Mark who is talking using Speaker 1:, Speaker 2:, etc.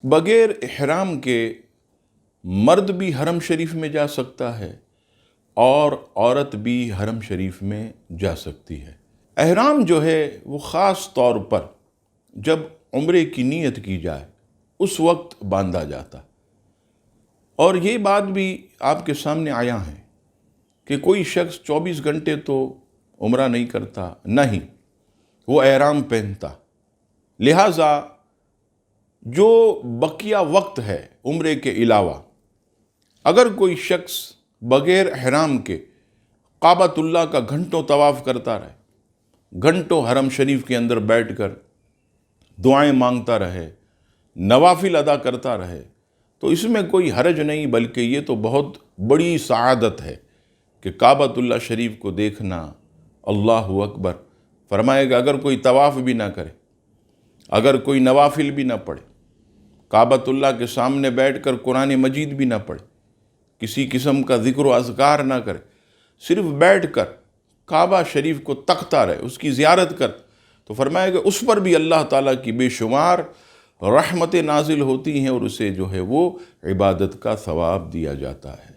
Speaker 1: بغیر احرام کے مرد بھی حرم شریف میں جا سکتا ہے اور عورت بھی حرم شریف میں جا سکتی ہے۔ احرام جو ہے وہ خاص طور پر جب عمرے کی نیت کی جائے اس وقت باندھا جاتا، اور یہ بات بھی آپ کے سامنے آیا ہے کہ کوئی شخص 24 گھنٹے تو عمرہ نہیں کرتا، نہیں وہ احرام پہنتا، لہٰذا جو بقیہ وقت ہے عمرے کے علاوہ اگر کوئی شخص بغیر احرام کے کعبۃ اللہ کا گھنٹوں طواف کرتا رہے، گھنٹوں حرم شریف کے اندر بیٹھ کر دعائیں مانگتا رہے، نوافل ادا کرتا رہے، تو اس میں کوئی حرج نہیں، بلکہ یہ تو بہت بڑی سعادت ہے کہ کعبۃ اللہ شریف کو دیکھنا۔ اللہ اکبر فرمائے گا اگر کوئی طواف بھی نہ کرے، اگر کوئی نوافل بھی نہ پڑھے، کعبۃ اللہ کے سامنے بیٹھ کر قرآن مجید بھی نہ پڑھے، کسی قسم کا ذکر و اذکار نہ کرے، صرف بیٹھ کر کعبہ شریف کو تکتا رہے، اس کی زیارت کر، تو فرمائے گا اس پر بھی اللہ تعالیٰ کی بے شمار رحمتیں نازل ہوتی ہیں اور اسے جو ہے وہ عبادت کا ثواب دیا جاتا ہے۔